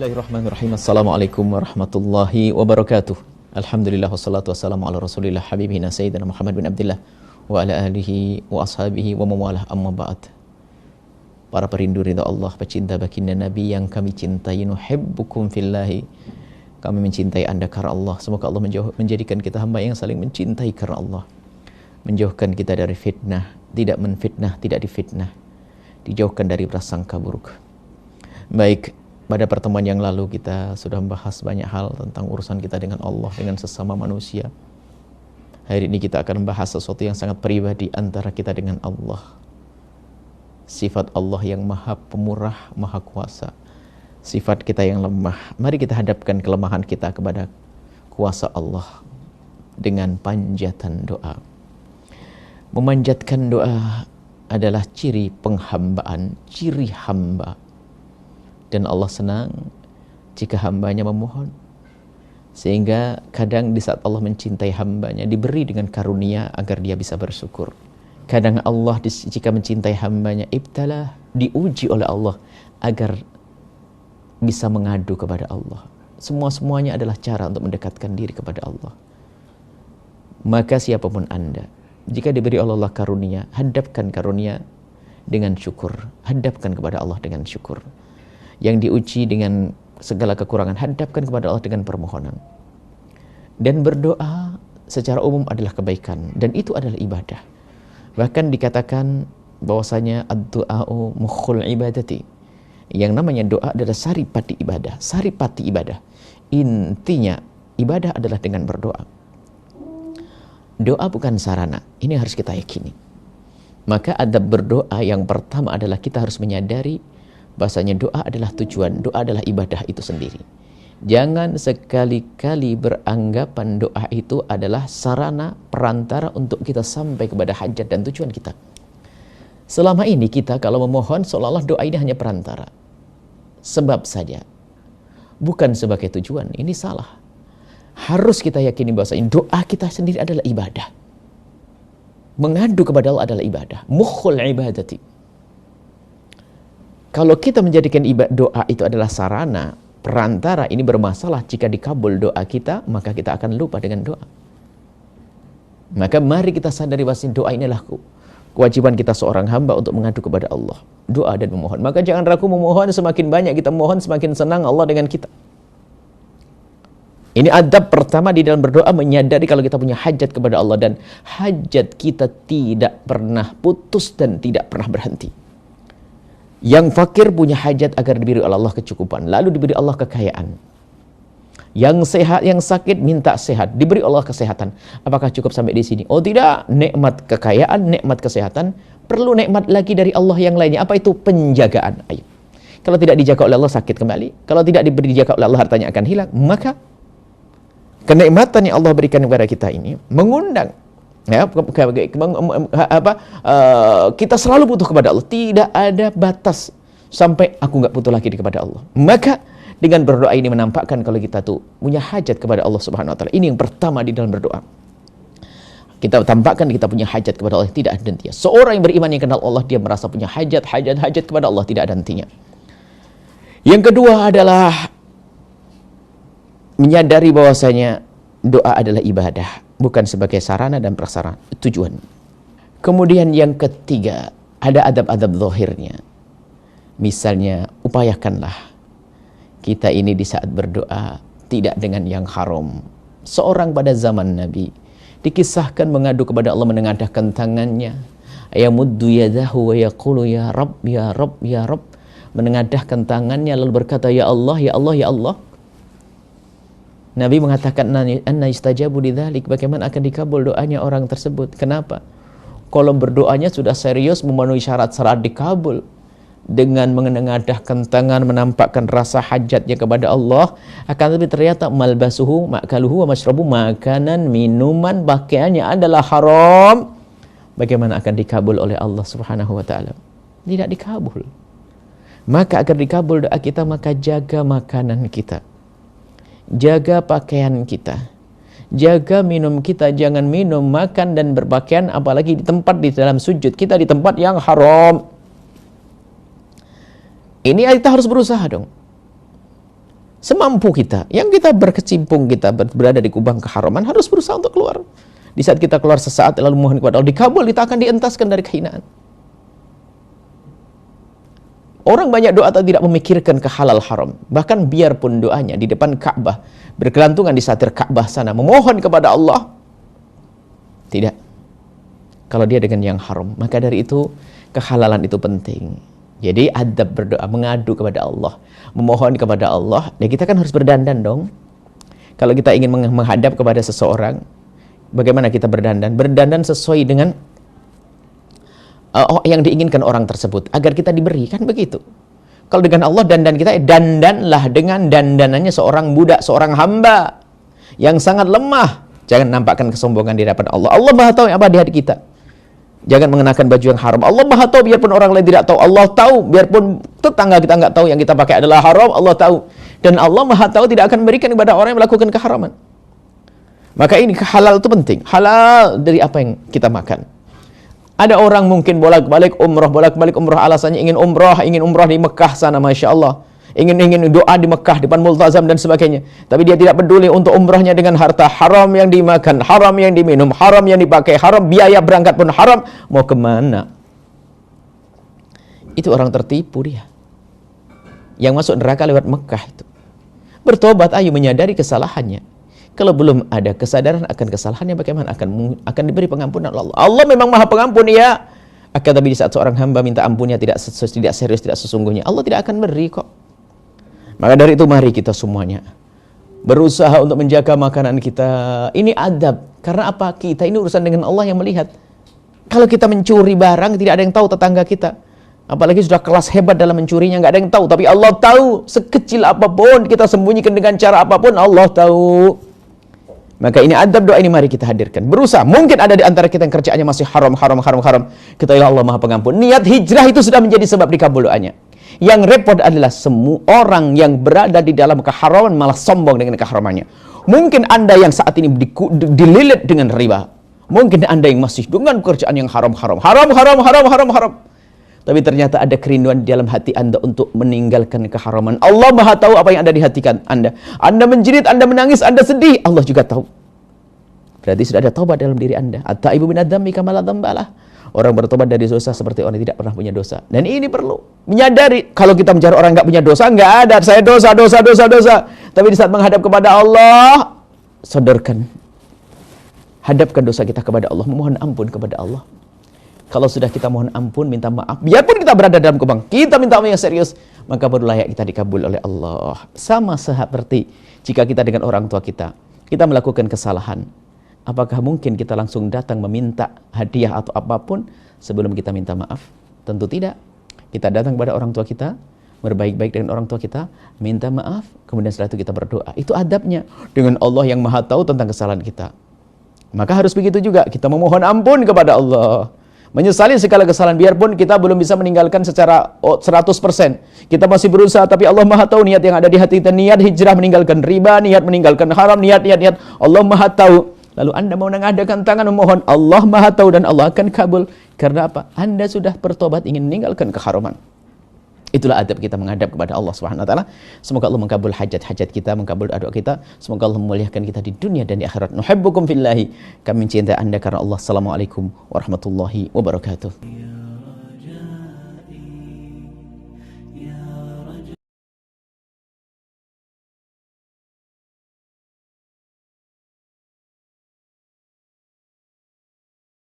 Bismillahirrahmanirrahim. Assalamualaikum warahmatullahi wabarakatuh. Alhamdulillah wassalatu wassalamu ala rasulillah habibina sayyidina Muhammad bin Abdullah wa ala alihi wa ashabihi wa mawalah, amma ba'd. Para perindu ridha Allah, pecinta baginda Nabi yang kami cintai, nuhibbukum fillahi, kami mencintai anda karena Allah. Semoga Allah menjadikan kita hamba yang saling mencintai karena Allah, menjauhkan kita dari fitnah, tidak menfitnah, tidak difitnah, dijauhkan dari prasangka buruk. Baik, pada pertemuan yang lalu kita sudah membahas banyak hal tentang urusan kita dengan Allah, dengan sesama manusia. Hari ini kita akan membahas sesuatu yang sangat pribadi antara kita dengan Allah. Sifat Allah yang maha pemurah, maha kuasa. Sifat kita yang lemah. Mari kita hadapkan kelemahan kita kepada kuasa Allah dengan panjatan doa. Memanjatkan doa adalah ciri penghambaan, ciri hamba. Dan Allah senang jika hambanya memohon. Sehingga kadang di saat Allah mencintai hambanya, diberi dengan karunia agar dia bisa bersyukur. Kadang Allah jika mencintai hambanya, ibtalah, diuji oleh Allah agar bisa mengadu kepada Allah. Semuanya adalah cara untuk mendekatkan diri kepada Allah. Maka siapapun anda, jika diberi oleh Allah karunia, hadapkan karunia dengan syukur. Hadapkan kepada Allah dengan syukur. Yang diuji dengan segala kekurangan, hadapkan kepada Allah dengan permohonan. Dan berdoa secara umum adalah kebaikan, dan itu adalah ibadah. Bahkan dikatakan bahwasanya ad-du'a'u mukhul ibadati. Yang namanya doa adalah saripati ibadah. Saripati ibadah. Intinya ibadah adalah dengan berdoa. Doa bukan sarana, ini harus kita yakini. Maka adab berdoa yang pertama adalah kita harus menyadari bahasanya doa adalah tujuan, doa adalah ibadah itu sendiri. Jangan sekali-kali beranggapan doa itu adalah sarana perantara untuk kita sampai kepada hajat dan tujuan kita. Selama ini kita kalau memohon seolah-olah doa ini hanya perantara. Sebab saja, bukan sebagai tujuan. Ini salah. Harus kita yakini bahasanya doa kita sendiri adalah ibadah. Mengadu kepada Allah adalah ibadah. Mukhul ibadati. Kalau kita menjadikan doa itu adalah sarana, perantara, ini bermasalah. Jika dikabul doa kita, maka kita akan lupa dengan doa. Maka mari kita sadari bahwa doa ini adalah kewajiban kita seorang hamba untuk mengadu kepada Allah. Doa dan memohon. Maka jangan ragu memohon, semakin banyak kita mohon, semakin senang Allah dengan kita. Ini adab pertama di dalam berdoa, menyadari kalau kita punya hajat kepada Allah. Dan hajat kita tidak pernah putus dan tidak pernah berhenti. Yang fakir punya hajat agar diberi oleh Allah kecukupan, lalu diberi Allah kekayaan. Yang sehat, yang sakit minta sehat, diberi Allah kesehatan. Apakah cukup sampai di sini? Oh tidak, nikmat kekayaan, nikmat kesehatan, perlu nikmat lagi dari Allah yang lainnya. Apa itu? Penjagaan. Ayo. Kalau tidak dijaga oleh Allah sakit kembali. Kalau tidak diberi dijaga oleh Allah hartanya akan hilang. Maka kenikmatan yang Allah berikan kepada kita ini mengundang kita selalu butuh kepada Allah. Tidak ada batas sampai aku nggak butuh lagi kepada Allah. Maka dengan berdoa ini menampakkan kalau kita tuh punya hajat kepada Allah Subhanahu wa taala. Ini yang pertama di dalam berdoa. Kita tampakkan kita punya hajat kepada Allah, tidak ada hentinya. Seorang yang beriman yang kenal Allah, dia merasa punya hajat kepada Allah, tidak ada hentinya. Yang kedua adalah menyadari bahwasanya doa adalah ibadah, bukan sebagai sarana dan prasarana, tujuan. Kemudian yang ketiga, ada adab-adab zahirnya. Misalnya, upayakanlah kita ini di saat berdoa tidak dengan yang haram. Seorang pada zaman Nabi dikisahkan mengadu kepada Allah, menengadahkan tangannya. Yamuddu yadahu wa yaqulu ya Rabb, ya Rabb, ya Rabb. Menengadahkan tangannya lalu berkata, ya Allah, ya Allah, ya Allah. Nabi mengatakan, anna istajabu lidzalik, bagaimana akan dikabul doanya orang tersebut? Kenapa? Kalau berdoanya sudah serius, memenuhi syarat-syarat dikabul, dengan menengadahkan tangan, menampakkan rasa hajatnya kepada Allah, akan tetapi ternyata malbasuhu, makaluhu, wa mashrabu, makanan, minuman, pakaiannya adalah haram. Bagaimana akan dikabul oleh Allah Subhanahu wa taala? Tidak dikabul. Maka agar dikabul doa kita, maka jaga makanan kita. Jaga pakaian kita, jaga minum kita, jangan minum, makan dan berpakaian apalagi di tempat di dalam sujud kita di tempat yang haram. Ini kita harus berusaha dong. Semampu kita, yang kita berkecimpung, kita berada di kubang keharaman, harus berusaha untuk keluar. Di saat kita keluar sesaat lalu mohon kepada Allah dikabul, kita akan dientaskan dari kehinaan. Orang banyak doa tak tidak memikirkan ke halal haram. Bahkan biarpun doanya di depan Ka'bah, berkelantungan di satir Ka'bah sana, memohon kepada Allah, tidak. Kalau dia dengan yang haram, maka dari itu kehalalan itu penting. Jadi adab berdoa, mengadu kepada Allah, memohon kepada Allah. Ya kita kan harus berdandan dong. Kalau kita ingin menghadap kepada seseorang, bagaimana kita berdandan? Berdandan sesuai dengan yang diinginkan orang tersebut, agar kita diberi, kan begitu. Kalau dengan Allah dandan kita, dandanlah dengan dandanannya seorang budak, seorang hamba yang sangat lemah. Jangan nampakkan kesombongan di hadapan Allah. Allah Maha tahu apa di hati kita. Jangan mengenakan baju yang haram. Allah Maha tahu biarpun orang lain tidak tahu. Allah tahu biarpun tetangga kita nggak tahu yang kita pakai adalah haram. Allah tahu. Dan Allah Maha tahu tidak akan memberikan kepada orang yang melakukan keharaman. Maka ini halal itu penting. Halal dari apa yang kita makan. Ada orang mungkin bolak-balik umroh, alasannya ingin umroh di Mekah sana, Masya Allah. Ingin doa di Mekah, depan multazam dan sebagainya. Tapi dia tidak peduli untuk umrohnya dengan harta haram yang dimakan, haram yang diminum, haram yang dipakai, haram biaya berangkat pun haram. Mau kemana? Itu orang tertipu dia. Yang masuk neraka lewat Mekah itu. Bertobat, ayo menyadari kesalahannya. Kalau belum ada kesadaran akan kesalahannya, bagaimana akan diberi pengampunan Allah? Allah memang Maha Pengampun, ya. Akan tapi di saat seorang hamba minta ampunnya tidak serius, tidak sesungguhnya, Allah tidak akan beri kok. Maka dari itu mari kita semuanya berusaha untuk menjaga makanan kita. Ini adab. Karena apa? Kita ini urusan dengan Allah yang melihat. Kalau kita mencuri barang, tidak ada yang tahu tetangga kita. Apalagi sudah kelas hebat dalam mencurinya, nggak ada yang tahu. Tapi Allah tahu. Sekecil apapun, kita sembunyikan dengan cara apapun, Allah tahu. Maka ini adab doa ini mari kita hadirkan. Berusaha. Mungkin ada di antara kita yang kerjaannya masih haram. Ketahuilah Allah Maha Pengampun. Niat hijrah itu sudah menjadi sebab dikabul doanya. Yang repot adalah semua orang yang berada di dalam keharaman malah sombong dengan keharamannya. Mungkin Anda yang saat ini dililit dengan riba. Mungkin Anda yang masih dengan pekerjaan yang haram. Tapi ternyata ada kerinduan di dalam hati Anda untuk meninggalkan keharaman. Allah Maha tahu apa yang ada di hati Anda. Anda menjerit, Anda menangis, Anda sedih, Allah juga tahu. Berarti sudah ada taubat dalam diri Anda. At-taibu minadz-dzambi kama la dzambalah. Orang bertobat dari dosa seperti orang yang tidak pernah punya dosa. Dan ini perlu menyadari. Kalau kita mencari orang nggak punya dosa, nggak ada. Saya dosa. Tapi di saat menghadap kepada Allah, sodorkan. Hadapkan dosa kita kepada Allah. Memohon ampun kepada Allah. Kalau sudah kita mohon ampun, minta maaf, biarpun kita berada dalam kubang, kita minta maaf yang serius, maka baru layak kita dikabul oleh Allah. Sama seperti jika kita dengan orang tua kita melakukan kesalahan. Apakah mungkin kita langsung datang meminta hadiah atau apapun sebelum kita minta maaf? Tentu tidak. Kita datang kepada orang tua kita, berbaik-baik dengan orang tua kita, minta maaf, kemudian setelah itu kita berdoa. Itu adabnya dengan Allah yang Maha tahu tentang kesalahan kita. Maka harus begitu juga, kita memohon ampun kepada Allah. Menyesali segala kesalahan, biarpun kita belum bisa meninggalkan secara 100%. Kita masih berusaha, tapi Allah Maha tahu niat yang ada di hati kita. Niat hijrah meninggalkan riba, niat meninggalkan haram, niat. Allah Maha tahu. Lalu Anda mau mengadakan tangan memohon, Allah Maha tahu dan Allah akan kabul. Karena apa? Anda sudah bertobat ingin meninggalkan keharaman. Itulah adab kita menghadap kepada Allah Subhanahu wa taala. Semoga Allah mengabul hajat-hajat kita, mengabul doa kita. Semoga Allah memuliakan kita di dunia dan di akhirat. Nuhibbukum fillahi. Kami mencintai Anda karena Allah. Assalamualaikum warahmatullahi wabarakatuh.